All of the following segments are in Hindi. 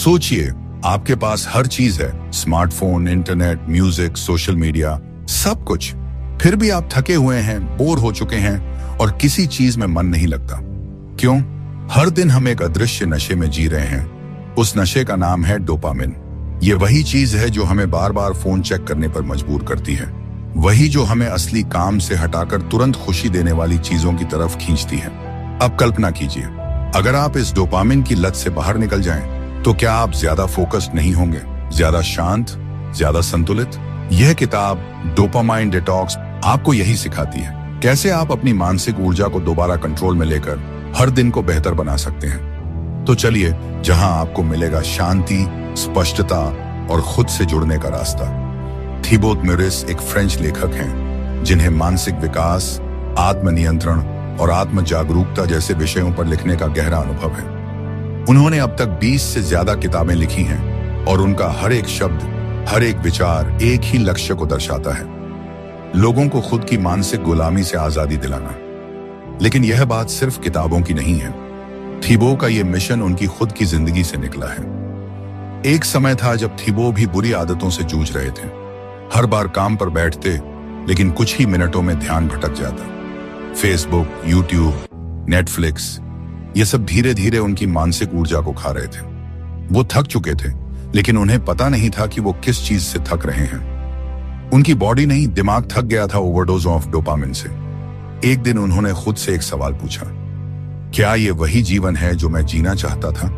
सोचिए, आपके पास हर चीज है, smartphone, internet, music, social media, सब कुछ। फिर भी आप थके हुए हैं, बोर हो चुके हैं और किसी चीज में मन नहीं लगता। क्यों? हर दिन हम एक अदृश्य नशे में जी रहे हैं। उस नशे का नाम है डोपामिन। ये वही चीज है जो हमें बार बार फोन चेक करने पर मजबूर करती है, वही जो हमें असली काम से हटाकर तुरंत खुशी देने वाली चीजों की तरफ खींचती है। अब कल्पना कीजिए, अगर आप इस डोपामिन की लत से बाहर निकल जाएं, तो क्या आप ज्यादा फोकस्ड नहीं होंगे, ज्यादा शांत, ज्यादा संतुलित? यह किताब डोपामाइन डिटॉक्स आपको यही सिखाती है, कैसे आप अपनी मानसिक ऊर्जा को दोबारा कंट्रोल में लेकर हर दिन को बेहतर बना सकते हैं। तो चलिए, जहां आपको मिलेगा शांति, स्पष्टता और खुद से जुड़ने का रास्ता। थिबोत मोरिस एक फ्रेंच लेखक हैं, जिन्हें मानसिक विकास, आत्मनियंत्रण और आत्म जागरूकता जैसे विषयों पर लिखने का गहरा अनुभव है। उन्होंने अब तक 20 से ज्यादा किताबें लिखी हैं और उनका हर एक शब्द, हर एक विचार एक ही लक्ष्य को दर्शाता है, लोगों को खुद की मानसिक गुलामी से आजादी दिलाना। लेकिन यह बात सिर्फ किताबों की नहीं है। थिबो का यह मिशन उनकी खुद की जिंदगी से निकला है। एक समय था जब थिबो भी बुरी आदतों से जूझ रहे थे। हर बार काम पर बैठते, लेकिन कुछ ही मिनटों में ध्यान भटक जाता। फेसबुक, यूट्यूब, नेटफ्लिक्स, ये सब धीरे धीरे उनकी मानसिक ऊर्जा को खा रहे थे। वो थक चुके थे, लेकिन उन्हें पता नहीं था कि वो किस चीज से थक रहे हैं। उनकी बॉडी नहीं, दिमाग थक गया था ओवरडोज ऑफ डोपामिन से। एक दिन उन्होंने खुद से एक सवाल पूछा, क्या ये वही जीवन है जो मैं जीना चाहता था?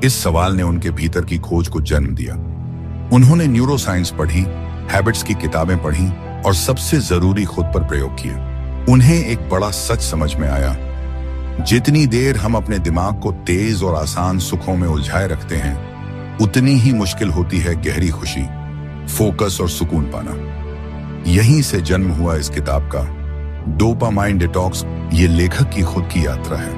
इस सवाल ने उनके भीतर की खोज को जन्म दिया। उन्होंने न्यूरोसाइंस पढ़ी, हैबिट्स की किताबें पढ़ी और सबसे जरूरी खुद पर प्रयोग किया। उन्हें एक बड़ा सच समझ में आया, जितनी देर हम अपने दिमाग को तेज और आसान सुखों में उलझाए रखते हैं, उतनी ही मुश्किल होती है गहरी खुशी, फोकस और सुकून पाना। यहीं से जन्म हुआ इस किताब का डोपामाइन डिटॉक्स। ये लेखक की खुद की यात्रा है,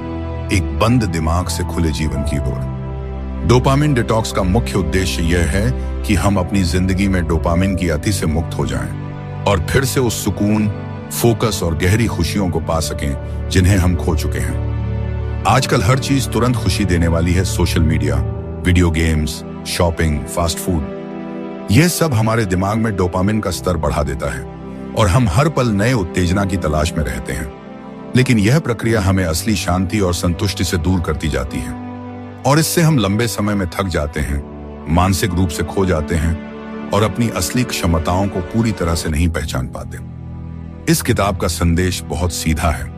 एक बंद दिमाग से खुले जीवन की ओर। डोपामिन डिटॉक्स का मुख्य उद्देश्य यह है कि हम अपनी जिंदगी में डोपामिन की अति से मुक्त हो जाएं और फिर से उस सुकून, फोकस और गहरी खुशियों को पा सकें जिन्हें हम खो चुके हैं। आजकल हर चीज तुरंत खुशी देने वाली है। Social media, video games, shopping, fast food, यह सब हमारे दिमाग में डोपामिन का स्तर बढ़ा देता है और हम हर पल नए उत्तेजना की तलाश में रहते हैं। लेकिन यह प्रक्रिया हमें असली शांति और संतुष्टि से दूर करती जाती है और इससे हम लंबे समय में थक जाते हैं, मानसिक रूप से खो जाते हैं और अपनी असली क्षमताओं को पूरी तरह से नहीं पहचान पाते। इस किताब का संदेश बहुत सीधा है।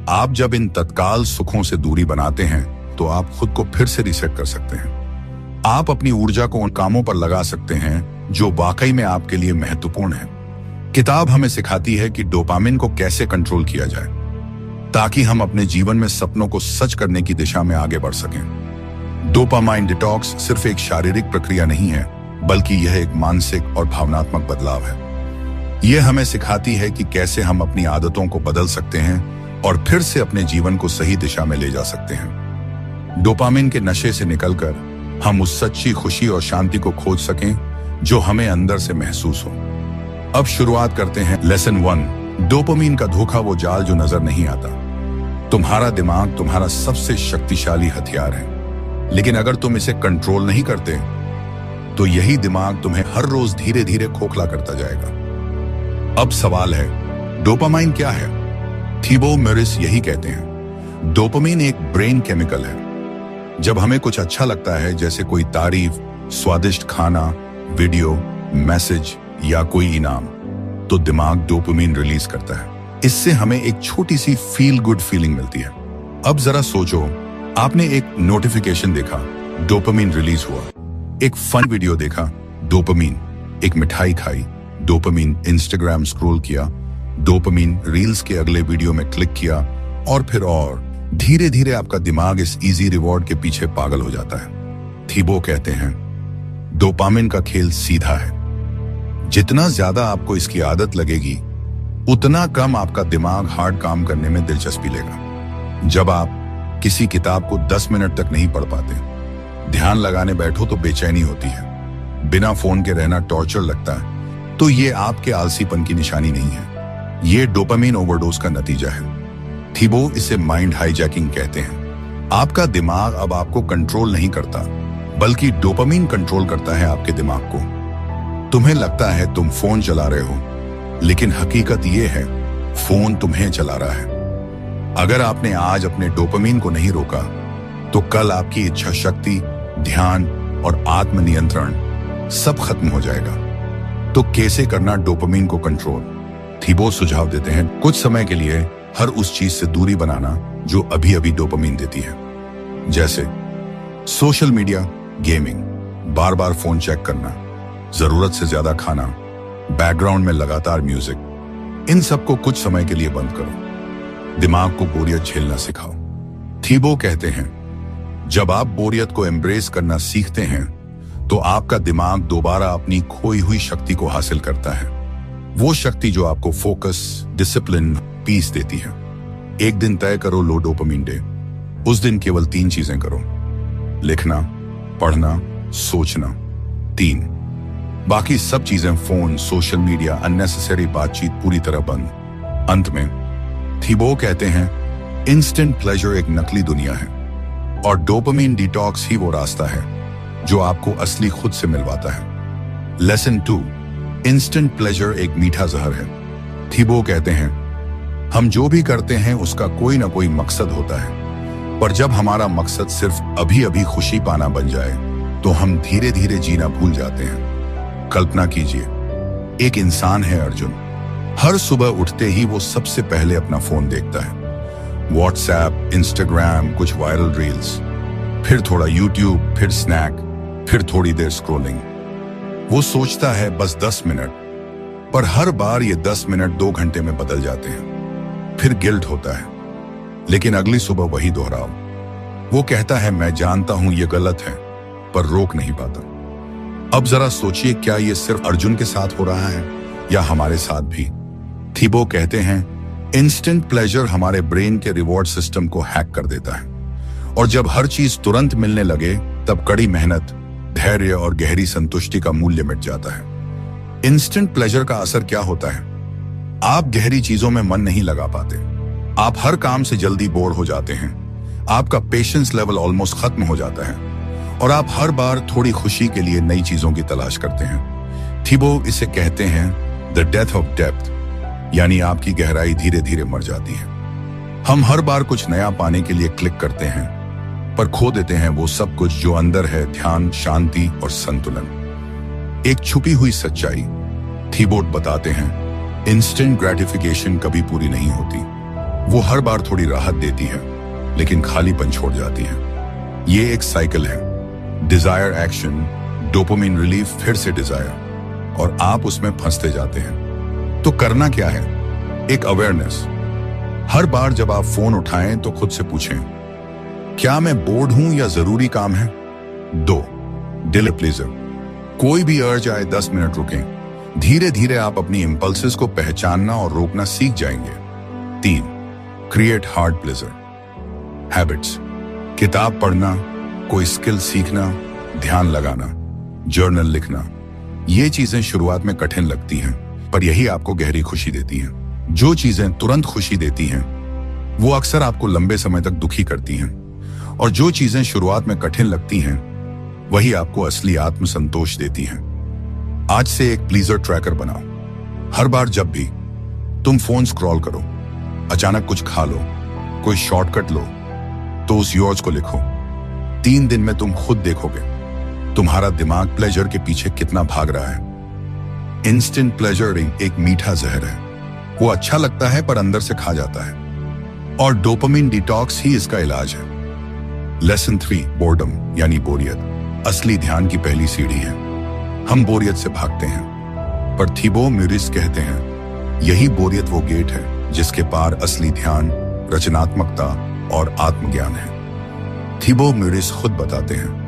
आप जब इन तत्काल सुखों से दूरी बनाते हैं, तो आप खुद को फिर से रीसेट कर सकते हैं। आप अपनी ऊर्जा को उन कामों पर लगा सकते हैं जो वाकई में आपके लिए महत्वपूर्ण है। किताब हमें सिखाती है कि डोपामिन को कैसे कंट्रोल किया जाए, ताकि हम अपने जीवन में सपनों को सच करने की दिशा में आगे बढ़ सकें। डोपामाइन डिटॉक्स सिर्फ एक शारीरिक प्रक्रिया नहीं है, बल्कि यह एक मानसिक और भावनात्मक बदलाव है। यह हमें सिखाती है कि कैसे हम अपनी आदतों को बदल सकते हैं और फिर से अपने जीवन को सही दिशा में ले जा सकते हैं। डोपामिन के नशे से निकलकर हम उस सच्ची खुशी और शांति को खोज सकें जो हमें अंदर से महसूस हो। अब शुरुआत करते हैं लेसन 1, डोपामिन का धोखा, वो जाल जो नजर नहीं आता। तुम्हारा दिमाग तुम्हारा सबसे शक्तिशाली हथियार है, लेकिन अगर तुम इसे कंट्रोल नहीं करते, तो यही दिमाग तुम्हें हर रोज धीरे धीरे खोखला करता जाएगा। अब सवाल है, डोपामाइन क्या है? थिबो मोरिस यही कहते हैं, डोपामिन एक ब्रेन केमिकल है। जब हमें कुछ अच्छा लगता है, जैसे कोई तारीफ, स्वादिष्ट खाना, वीडियो, मैसेज या कोई इनाम, तो दिमाग डोपामिन रिलीज करता है। इससे हमें एक छोटी सी फील गुड फीलिंग मिलती है। अब जरा सोचो, आपने एक नोटिफिकेशन देखा, डोपामिन रिलीज हुआ। एक फन वीडियो देखा, डोपामिन। एक मिठाई खाई, डोपामिन। इंस्टाग्राम स्क्रॉल किया, डोपामिन। रील्स के अगले वीडियो में क्लिक किया और फिर और। धीरे धीरे आपका दिमाग इस इजी रिवॉर्ड के पीछे पागल हो जाता है। थिबो कहते हैं, डोपामिन का खेल सीधा है। जितना ज्यादा आपको इसकी आदत लगेगी, उतना कम आपका दिमाग हार्ड काम करने में दिलचस्पी लेगा। जब आप किसी किताब को 10 मिनट तक नहीं पढ़ पाते, ध्यान लगाने बैठो तो बेचैनी होती है, बिना फोन के रहना टॉर्चर लगता है, तो ये आपके आलसीपन की निशानी नहीं है, ये डोपामिन ओवरडोज का नतीजा है। थिबो इसे माइंड हाईजैकिंग कहते हैं। आपका दिमाग अब आपको कंट्रोल नहीं करता, बल्कि डोपामीन कंट्रोल करता है आपके दिमाग को। तुम्हें लगता है तुम फोन चला रहे हो, लेकिन हकीकत यह है फोन तुम्हें चला रहा है। अगर आपने आज अपने डोपामीन को नहीं रोका तो कल आपकी इच्छा शक्ति, ध्यान और आत्मनियंत्रण सब खत्म हो जाएगा। तो कैसे करना डोपामीन को कंट्रोल? थीबो सुझाव देते हैं कुछ समय के लिए हर उस चीज से दूरी बनाना जो अभी अभी डोपामीन देती है, जैसे सोशल मीडिया, गेमिंग, बार बार फोन चेक करना, जरूरत से ज्यादा खाना, बैकग्राउंड में लगातार म्यूजिक। इन सबको कुछ समय के लिए बंद करो। दिमाग को बोरियत झेलना सिखाओ। थीबो कहते हैं जब आप बोरियत को एम्ब्रेस करना सीखते हैं तो आपका दिमाग दोबारा अपनी खोई हुई शक्ति को हासिल करता है, वो शक्ति जो आपको फोकस, डिसिप्लिन, पीस देती है। एक दिन तय करो लो डोपामीन डे। उस दिन केवल 3 चीजें करो: लिखना, पढ़ना, सोचना। 3 बाकी सब चीजें, फोन, सोशल मीडिया, अननेसेसरी बातचीत पूरी तरह बंद। अंत में थीबो कहते हैं इंस्टेंट प्लेजर एक नकली दुनिया है और डोपामीन डिटॉक्स ही वो रास्ता है जो आपको असली खुद से मिलवाता है। लेसन 2, इंस्टेंट प्लेजर एक मीठा जहर है। थीबो कहते हैं हम जो भी करते हैं उसका कोई ना कोई मकसद होता है, पर जब हमारा मकसद सिर्फ अभी अभी खुशी पाना बन जाए तो हम धीरे धीरे जीना भूल जाते हैं। कल्पना कीजिए, एक इंसान है अर्जुन। हर सुबह उठते ही वो सबसे पहले अपना फोन देखता है। व्हाट्सएप, इंस्टाग्राम, कुछ वायरल रील्स, फिर थोड़ा यूट्यूब, फिर स्नैक, फिर थोड़ी देर स्क्रॉलिंग। वो सोचता है बस 10 मिनट, पर हर बार ये 10 मिनट 2 घंटे में बदल जाते हैं। फिर गिल्ट होता है, लेकिन अगली सुबह वही दोहराओ। वो कहता है मैं जानता हूं ये गलत है, पर रोक नहीं पाता। अब जरा सोचिए, क्या ये सिर्फ अर्जुन के साथ हो रहा है या हमारे साथ भी? थीबो कहते हैं इंस्टेंट प्लेजर हमारे ब्रेन के रिवॉर्ड सिस्टम को हैक कर देता है, और जब हर चीज तुरंत मिलने लगे तब कड़ी मेहनत, धैर्य और गहरी संतुष्टि का मूल्य मिट जाता है। इंस्टेंट प्लेजर का असर क्या होता है? आप गहरी चीजों में मन नहीं लगा पाते, आप हर काम से जल्दी बोर हो जाते हैं, आपका पेशेंस लेवल ऑलमोस्ट खत्म हो जाता है और आप हर बार थोड़ी खुशी के लिए नई चीजों की तलाश करते हैं। थीबो इसे कहते हैं द डेथ ऑफ डेप्थ, यानी आपकी गहराई धीरे धीरे मर जाती है। हम हर बार कुछ नया पाने के लिए क्लिक करते हैं, पर खो देते हैं वो सब कुछ जो अंदर है: ध्यान, शांति और संतुलन। एक छुपी हुई सच्चाई थीबो बताते हैं इंस्टेंट ग्रेटिफिकेशन कभी पूरी नहीं होती। वो हर बार थोड़ी राहत देती है, लेकिन खालीपन छोड़ जाती है। ये एक साइकिल है: डिजायर, एक्शन, डोपामिन रिलीफ, फिर से डिजायर, और आप उसमें फंसते जाते हैं। तो करना क्या है? एक अवेयरनेस। हर बार जब आप फोन उठाएं तो खुद से पूछें, क्या मैं बोर्ड हूं या जरूरी काम है? 2, डिले प्लेजर। कोई भी अर्ज आए 10 मिनट रुकें। धीरे धीरे आप अपनी इंपल्सेस को पहचानना और रोकना सीख जाएंगे। 3, क्रिएट हार्ड प्लेजर। हैबिट्स, किताब पढ़ना, कोई स्किल सीखना, ध्यान लगाना, जर्नल लिखना। ये चीजें शुरुआत में कठिन लगती हैं, पर यही आपको गहरी खुशी देती हैं। जो चीजें तुरंत खुशी देती हैं वो अक्सर आपको लंबे समय तक दुखी करती हैं, और जो चीजें शुरुआत में कठिन लगती हैं वही आपको असली आत्मसंतोष देती हैं। आज से एक प्लीजर ट्रैकर बनाओ। हर बार जब भी तुम फोन स्क्रॉल करो, अचानक कुछ खा लो, कोई शॉर्टकट लो, तो उस योर्स को लिखो। 3 दिन में तुम खुद देखोगे तुम्हारा दिमाग प्लेजर के पीछे कितना भाग रहा है। इंस्टेंट प्लेजर एक मीठा जहर है। वो अच्छा लगता है पर अंदर से खा जाता है, और डोपामिन डिटॉक्स ही इसका इलाज है। लेसन 3, बोर्डम यानी बोरियत असली ध्यान की पहली सीढ़ी है। हम बोरियत से भागते हैं, पर थीबो म्यूरिस कहते हैं यही बोरियत वो गेट है जिसके पार असली ध्यान, रचनात्मकता और आत्मज्ञान है। थीबो म्यूरिस खुद बताते हैं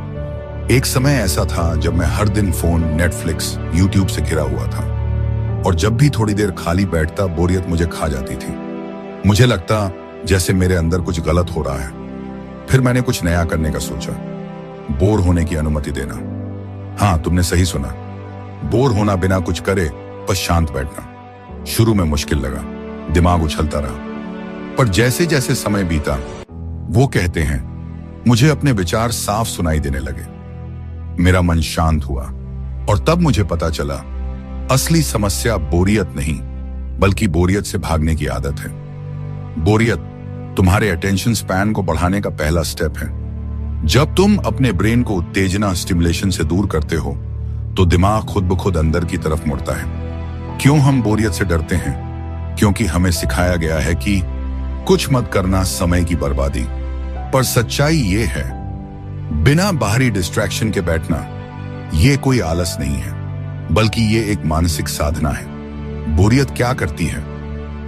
एक समय ऐसा था जब मैं हर दिन फोन, नेटफ्लिक्स, यूट्यूब से घिरा हुआ था, और जब भी थोड़ी देर खाली बैठता बोरियत मुझे खा जाती थी। मुझे लगता जैसे मेरे अंदर कुछ गलत हो रहा है। फिर मैंने कुछ नया करने का सोचा, बोर होने की अनुमति देना। हाँ, तुमने सही सुना, बोर होना, बिना कुछ करे बस शांत बैठना। शुरू में मुश्किल लगा, दिमाग उछलता रहा, पर जैसे जैसे समय बीता वो कहते हैं मुझे अपने विचार साफ सुनाई देने लगे। मेरा मन शांत हुआ और तब मुझे पता चला असली समस्या बोरियत नहीं बल्कि बोरियत से भागने की आदत है। बोरियत तुम्हारे अटेंशन स्पैन को बढ़ाने का पहला स्टेप है। जब तुम अपने ब्रेन को उत्तेजना स्टिमुलेशन से दूर करते हो तो दिमाग खुद ब खुद अंदर की तरफ मुड़ता है। क्यों हम बोरियत से डरते हैं? क्योंकि हमें सिखाया गया है कि कुछ मत करना समय की बर्बादी। पर सच्चाई ये है, बिना बाहरी डिस्ट्रैक्शन के बैठना ये कोई आलस नहीं है बल्कि ये एक मानसिक साधना है। बोरियत क्या करती है?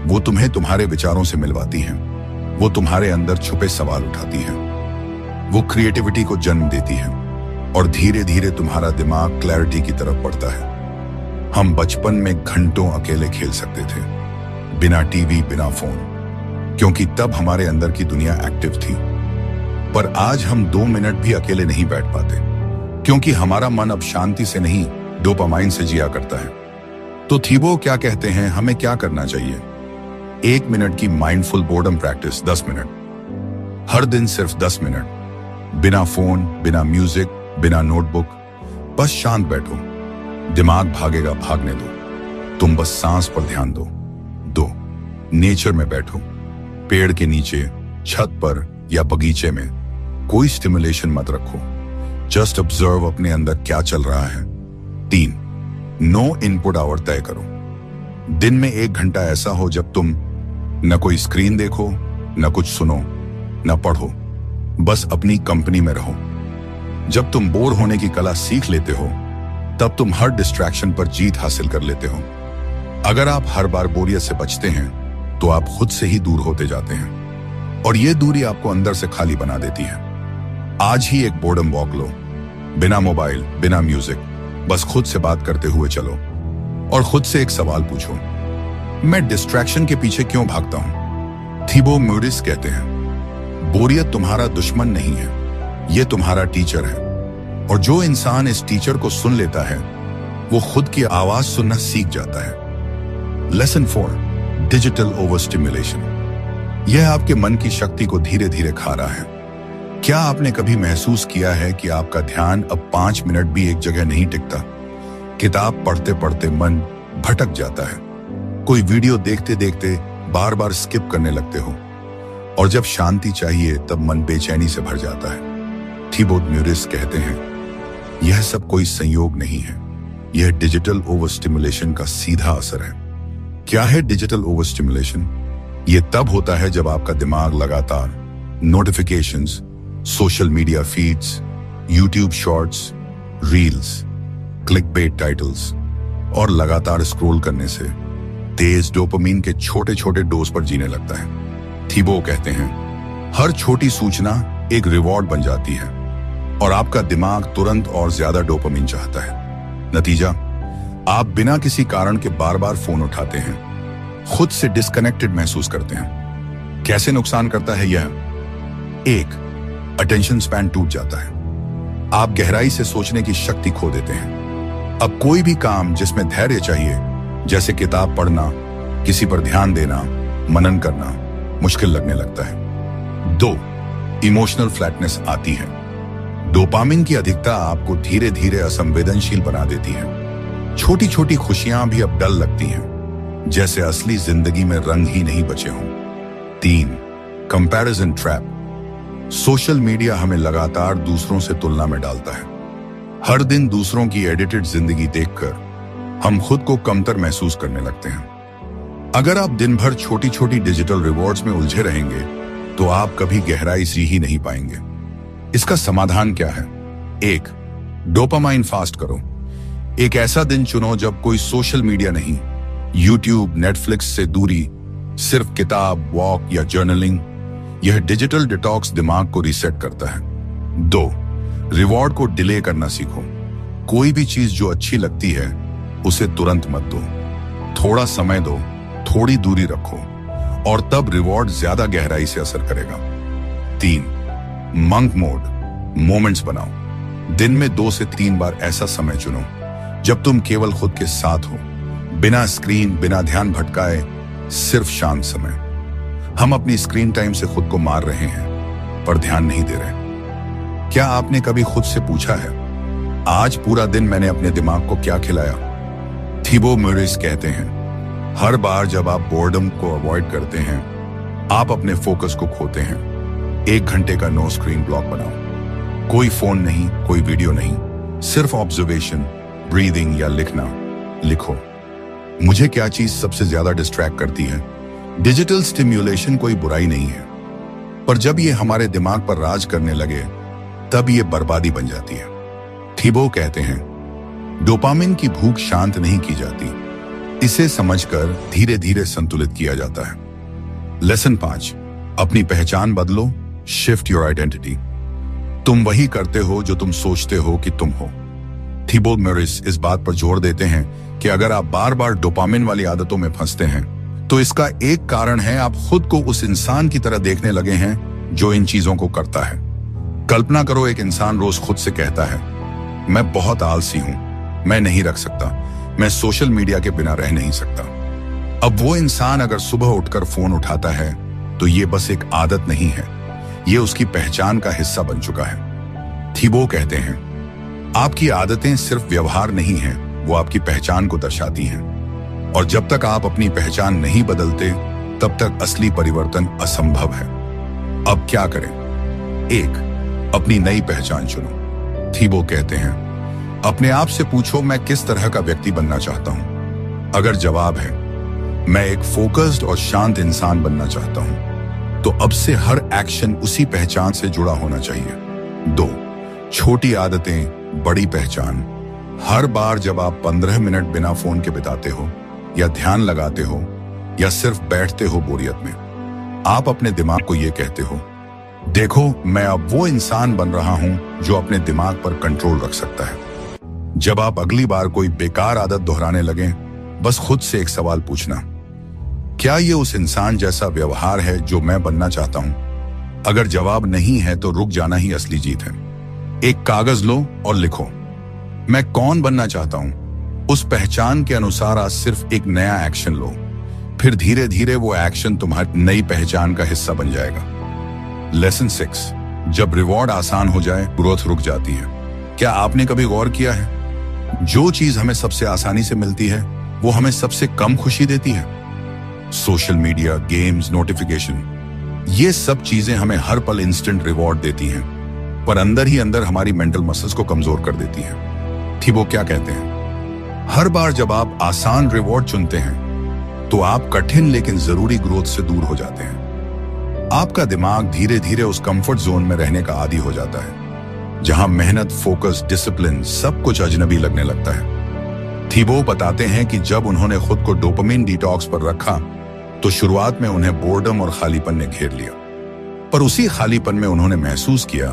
वो तुम्हें तुम्हारे विचारों से मिलवाती है। वो तुम्हारे अंदर छुपे सवाल उठाती है। वो क्रिएटिविटी को जन्म देती है और धीरे धीरे तुम्हारा दिमाग क्लैरिटी की तरफ बढ़ता है। हम बचपन में घंटों अकेले खेल सकते थे, बिना टीवी, बिना फोन, क्योंकि तब हमारे अंदर की दुनिया एक्टिव थी। पर आज हम 2 मिनट भी अकेले नहीं बैठ पाते, क्योंकि हमारा मन अब शांति से नहीं, डोपामाइन से जिया करता है। तो थीबो क्या कहते हैं, हमें क्या करना चाहिए? 1 मिनट की माइंडफुल बोर्डम प्रैक्टिस, 10 मिनट हर दिन, सिर्फ 10 मिनट, बिना फोन, बिना म्यूजिक, बिना नोटबुक, बस शांत बैठो। दिमाग भागेगा, भागने दो, तुम बस सांस पर ध्यान दो। 2, नेचर में बैठो, पेड़ के नीचे, छत पर या बगीचे में। कोई स्टिमुलेशन मत रखो, जस्ट ऑब्जर्व अपने अंदर क्या चल रहा है। 3, नो इनपुट आवर तय करो। दिन में 1 घंटा ऐसा हो जब तुम न कोई स्क्रीन देखो, न कुछ सुनो, न पढ़ो, बस अपनी कंपनी में रहो। जब तुम बोर होने की कला सीख लेते हो तब तुम हर डिस्ट्रैक्शन पर जीत हासिल कर लेते हो। अगर आप हर बार बोरियत से बचते हैं तो आप खुद से ही दूर होते जाते हैं और यह दूरी आपको अंदर से खाली बना देती है। आज ही एक बोर्डम वॉक लो, बिना मोबाइल, बिना म्यूजिक, बस खुद से बात करते हुए चलो और खुद से एक सवाल पूछो, मैं डिस्ट्रैक्शन के पीछे क्यों भागता हूं? थीबो म्यूरिस कहते हैं, बोरियत तुम्हारा दुश्मन नहीं है, यह तुम्हारा टीचर है। और जो इंसान इस टीचर को सुन लेता है वो खुद की आवाज सुनना सीख जाता है। Lesson 4, digital over stimulation. यह आपके मन की शक्ति को धीरे धीरे खा रहा है। क्या आपने कभी महसूस किया है कि आपका ध्यान अब 5 मिनट भी एक जगह नहीं टिकता? किताब पढ़ते पढ़ते मन भटक जाता है, कोई वीडियो देखते देखते बार बार स्किप करने लगते हो, और जब शांति चाहिए तब मन बेचैनी से भर जाता है। थीबो म्यूरिस कहते हैं, यह सब कोई संयोग नहीं है, यह डिजिटल ओवर स्टिमुलेशन का सीधा असर है। क्या है डिजिटल ओवर स्टिमुलेशन? यह तब होता है जब आपका दिमाग लगातार notifications, social media feeds, YouTube shorts, reels, clickbait titles और लगातार स्क्रॉल करने से तेज डोपामिन के छोटे छोटे डोज पर जीने लगता है। थीबो कहते हैं, हर छोटी सूचना एक रिवॉर्ड बन जाती है और आपका दिमाग तुरंत और ज्यादा डोपामिन चाहता है। नतीजा, आप बिना किसी कारण के बार बार फोन उठाते हैं, खुद से डिस्कनेक्टेड महसूस करते हैं। कैसे नुकसान करता है यह? 1, अटेंशन स्पैन टूट जाता है। आप गहराई से सोचने की शक्ति खो देते हैं। अब कोई भी काम जिसमें धैर्य चाहिए, जैसे किताब पढ़ना, किसी पर ध्यान देना, मनन करना, मुश्किल लगने लगता है। 2, इमोशनल फ्लैटनेस आती है। डोपामिन की अधिकता आपको धीरे धीरे असंवेदनशील बना देती है। छोटी छोटी खुशियां भी अब डल लगती हैं, जैसे असली जिंदगी में रंग ही नहीं बचे हों। 3, कंपैरिजन ट्रैप। सोशल मीडिया हमें लगातार दूसरों से तुलना में डालता है। हर दिन दूसरों की एडिटेड जिंदगी देखकर हम खुद को कमतर महसूस करने लगते हैं। अगर आप दिन भर छोटी छोटी डिजिटल रिवॉर्ड्स में उलझे रहेंगे तो आप कभी गहराई सी ही नहीं पाएंगे। इसका समाधान क्या है? 1, डोपामाइन फास्ट करो। एक ऐसा दिन चुनो जब कोई सोशल मीडिया नहीं, यूट्यूब, नेटफ्लिक्स से दूरी, सिर्फ किताब, वॉक या जर्नलिंग। यह डिजिटल डिटॉक्स दिमाग को रीसेट करता है। 2, रिवॉर्ड को डिले करना सीखो। कोई भी चीज जो अच्छी लगती है उसे तुरंत मत दो, थोड़ा समय दो, थोड़ी दूरी रखो और तब रिवॉर्ड ज्यादा गहराई से असर करेगा। 3, मंक मोड, मोमेंट्स बनाओ। दिन में 2 से 3 बार ऐसा समय चुनो जब तुम केवल खुद के साथ हो, बिना स्क्रीन, बिना ध्यान भटकाए, सिर्फ शांत समय। हम अपनी स्क्रीन टाइम से खुद को मार रहे हैं पर ध्यान नहीं दे रहे। क्या आपने कभी खुद से पूछा है, आज पूरा दिन मैंने अपने दिमाग को क्या खिलाया। थिबो मोरिस कहते हैं, हर बार जब आप बोर्डम को अवॉइड करते हैं, आप अपने फोकस को खोते हैं। 1 घंटे का नो स्क्रीन ब्लॉक बनाओ। कोई फोन नहीं, कोई वीडियो नहीं, सिर्फ ऑब्जर्वेशन, ब्रीदिंग या लिखना। लिखो, मुझे क्या चीज सबसे ज्यादा डिस्ट्रैक्ट करती है। डिजिटल स्टिम्युलेशन कोई बुराई नहीं है, पर जब ये हमारे दिमाग पर राज करने लगे तब ये बर्बादी बन जाती है। थिबो कहते हैं, डोपामिन की भूख शांत नहीं की जाती, इसे समझकर धीरे धीरे संतुलित किया जाता है। लेसन 5, अपनी पहचान बदलो, शिफ्ट योर आइडेंटिटी। तुम वही करते हो जो तुम सोचते हो कि तुम हो। थिबो मोरिस इस बात पर जोर देते हैं कि अगर आप बार बार डोपामिन वाली आदतों में फंसते हैं तो इसका एक कारण है आप खुद को उस इंसान की तरह देखने लगे हैं जो इन चीजों को करता है। कल्पना करो, एक इंसान रोज खुद से कहता है, मैं बहुत आलसी हूं, मैं नहीं रख सकता, मैं सोशल मीडिया के बिना रह नहीं सकता। अब वो इंसान अगर सुबह उठकर फोन उठाता है तो ये बस एक आदत नहीं है, ये उसकी पहचान का हिस्सा बन चुका है। थिबो कहते हैं, आपकी आदतें सिर्फ व्यवहार नहीं हैं, वो आपकी पहचान को दर्शाती हैं। और जब तक आप अपनी पहचान नहीं बदलते तब तक असली परिवर्तन असंभव है। अब क्या करें? 1, अपनी नई पहचान चुनो। थिबो कहते हैं, अपने आप से पूछो, मैं किस तरह का व्यक्ति बनना चाहता हूं। अगर जवाब है मैं एक फोकस्ड और शांत इंसान बनना चाहता हूं, तो अब से हर एक्शन उसी पहचान से जुड़ा होना चाहिए। 2, छोटी आदतें, बड़ी पहचान। हर बार जब आप 15 मिनट बिना फोन के बिताते हो या ध्यान लगाते हो या सिर्फ बैठते हो बोरियत में, आप अपने दिमाग को यह कहते हो, देखो मैं अब वो इंसान बन रहा हूं जो अपने दिमाग पर कंट्रोल रख सकता है। जब आप अगली बार कोई बेकार आदत दोहराने लगें, बस खुद से एक सवाल पूछना, क्या ये उस इंसान जैसा व्यवहार है जो मैं बनना चाहता हूं? अगर जवाब नहीं है तो रुक जाना ही असली जीत है। एक कागज लो और लिखो, मैं कौन बनना चाहता हूं। उस पहचान के अनुसार आज सिर्फ एक नया एक्शन लो, फिर धीरे धीरे वो एक्शन तुम्हारी नई पहचान का हिस्सा बन जाएगा। लेसन 6, जब रिवॉर्ड आसान हो जाए, ग्रोथ रुक जाती है। क्या आपने कभी गौर किया है, जो चीज हमें सबसे आसानी से मिलती है वो हमें सबसे कम खुशी देती है? सोशल मीडिया, गेम्स, नोटिफिकेशन, ये सब चीजें हमें हर पल इंस्टेंट रिवॉर्ड देती हैं, पर अंदर ही अंदर हमारी मेंटल मसल्स को कमजोर कर देती हैं। थिबो क्या कहते हैं, हर बार जब आप आसान रिवॉर्ड चुनते हैं तो आप कठिन लेकिन जरूरी ग्रोथ से दूर हो जाते हैं। आपका दिमाग धीरे धीरे उस कंफर्ट जोन में रहने का आदी हो जाता है, जहां मेहनत, फोकस, डिसिप्लिन सब कुछ अजनबी लगने लगता है। थिबो बताते हैं कि जब उन्होंने खुद को डोपामिन डिटॉक्स पर रखा तो शुरुआत में उन्हें बोर्डम और खालीपन ने घेर लिया, पर उसी खालीपन में उन्होंने महसूस किया,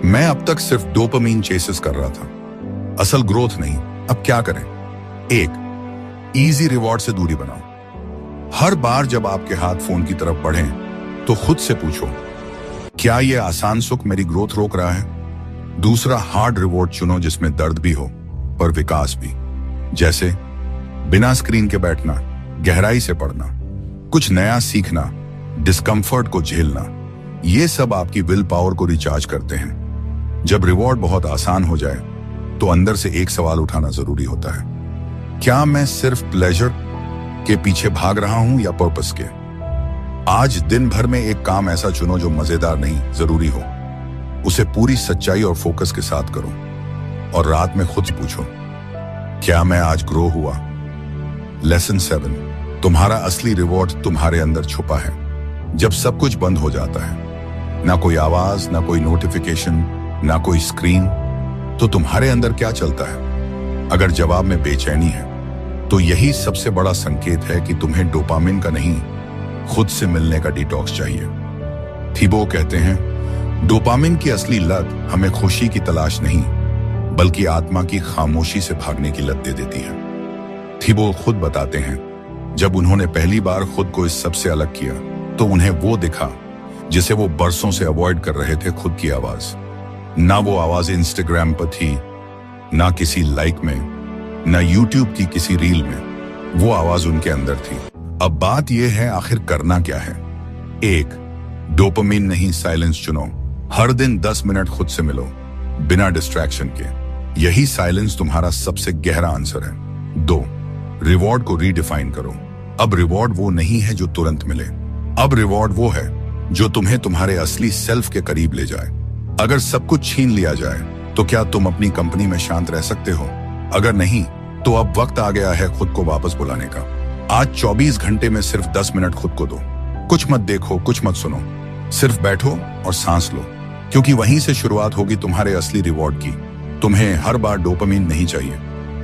मैं अब तक सिर्फ डोपामिन चेसेस कर रहा था, असल ग्रोथ नहीं। अब क्या करें? 1, इजी रिवॉर्ड से दूरी बनाओ। हर बार जब आपके हाथ फोन की तरफ बढ़ें तो खुद से पूछो, क्या यह आसान सुख मेरी ग्रोथ रोक रहा है? दूसरा, हार्ड रिवॉर्ड चुनो जिसमें दर्द भी हो पर विकास भी, जैसे बिना स्क्रीन के बैठना, गहराई से पढ़ना, कुछ नया सीखना, डिस्कंफर्ट को झेलना। ये सब आपकी विल पावर को रिचार्ज करते हैं। जब रिवॉर्ड बहुत आसान हो जाए तो अंदर से एक सवाल उठाना जरूरी होता है, क्या मैं सिर्फ प्लेजर के पीछे भाग रहा हूं या पर्पस के? आज दिन भर में एक काम ऐसा चुनो जो मजेदार नहीं, जरूरी हो। उसे पूरी सच्चाई और फोकस के साथ करो। और रात में खुद पूछो, क्या मैं आज ग्रो हुआ? लेसन 7, तुम्हारा असली रिवॉर्ड तुम्हारे अंदर छुपा है। जब सब कुछ बंद हो जाता है, ना कोई आवाज, ना कोई नोटिफिकेशन, ना कोई स्क्रीन, तो तुम्हारे अंदर क्या चलता है? अगर जवाब में बेचैनी है तो यही सबसे बड़ा संकेत है कि तुम्हें डोपामिन का नहीं, खुद से मिलने का डिटॉक्स चाहिए। थिबो कहते हैं, डोपामिन की असली लत हमें खुशी की तलाश नहीं बल्कि आत्मा की खामोशी से भागने की लत दे देती है। थिबो खुद बताते हैं, जब उन्होंने पहली बार खुद को इस सबसे अलग किया तो उन्हें वो दिखा जिसे वो बरसों से अवॉइड कर रहे थे, खुद की आवाज। ना वो आवाज इंस्टाग्राम पर थी, ना किसी लाइक में, ना यूट्यूब की किसी रील में, वो आवाज उनके अंदर थी। अब बात यह है, आखिर करना क्या है? 1, डोपामिन नहीं, साइलेंस चुनो। हर दिन 10 मिनट खुद से मिलो, बिना डिस्ट्रैक्शन के। यही साइलेंस तुम्हारा सबसे गहरा आंसर है। 2, रिवॉर्ड को रीडिफाइन करो। अब रिवॉर्ड वो नहीं है जो तुरंत मिले। अब रिवॉर्ड वो है जो तुम्हें तुम्हारे असली सेल्फ के करीब ले जाए। अगर सब कुछ छीन लिया जाए तो क्या तुम अपनी कंपनी में शांत रह सकते हो? अगर नहीं, तो अब वक्त आ गया है खुद को वापस बुलाने का। आज 24 घंटे में सिर्फ 10 मिनट खुद को दो। कुछ मत देखो, कुछ मत सुनो, सिर्फ बैठो और सांस लो, क्योंकि वहीं से शुरुआत होगी तुम्हारे असली रिवॉर्ड की। तुम्हें हर बार डोपामिन नहीं चाहिए,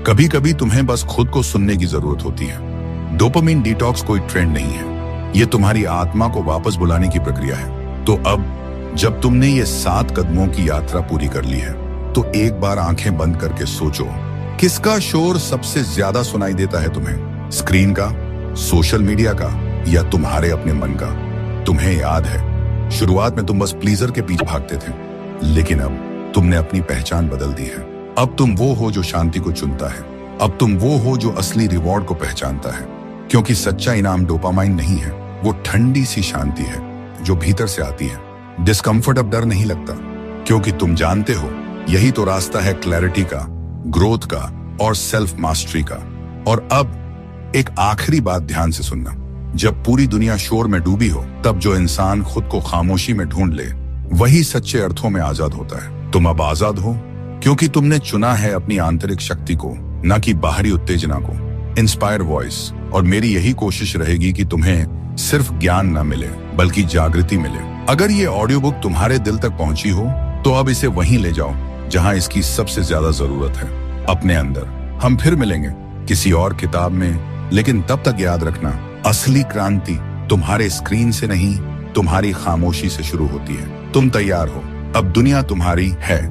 कभी कभी तुम्हें बस खुद को सुनने की जरूरत होती है। डोपामिन डिटॉक्स कोई ट्रेंड नहीं है, ये तुम्हारी आत्मा को वापस बुलाने की प्रक्रिया है। तो अब जब तुमने ये 7 कदमों की यात्रा पूरी कर ली है, तो एक बार आंखें बंद करके सोचो, किसका शोर सबसे ज्यादा सुनाई देता है तुम्हें? स्क्रीन का, सोशल मीडिया का, या तुम्हारे अपने मन का? तुम्हें याद है, शुरुआत में तुम बस प्लीजर के पीछे भागते थे, लेकिन अब तुमने अपनी पहचान बदल दी है। अब तुम वो हो जो शांति को चुनता है। अब तुम वो हो जो असली रिवॉर्ड को पहचानता है, क्योंकि सच्चा इनाम डोपामाइन नहीं है, वो ठंडी सी शांति है जो भीतर से आती है। डिस्कम्फर्ट अब डर नहीं लगता, क्योंकि तुम जानते हो यही तो रास्ता है क्लैरिटी का, ग्रोथ का और सेल्फ मास्टरी का। और अब एक आखिरी बात ध्यान से सुनना, जब पूरी दुनिया शोर में डूबी हो, तब जो इंसान खुद को खामोशी में ढूंढ ले, वही सच्चे अर्थों में आजाद होता है। तुम अब आजाद हो, क्योंकि तुमने चुना है अपनी आंतरिक शक्ति को, न कि बाहरी उत्तेजना को। इंस्पायर वॉइस और मेरी यही कोशिश रहेगी कि तुम्हें सिर्फ ज्ञान न मिले, बल्कि जागृति मिले। अगर ये ऑडियो बुक तुम्हारे दिल तक पहुंची हो, तो अब इसे वहीं ले जाओ जहां इसकी सबसे ज्यादा जरूरत है, अपने अंदर। हम फिर मिलेंगे किसी और किताब में, लेकिन तब तक याद रखना, असली क्रांति तुम्हारे स्क्रीन से नहीं, तुम्हारी खामोशी से शुरू होती है। तुम तैयार हो? अब दुनिया तुम्हारी है।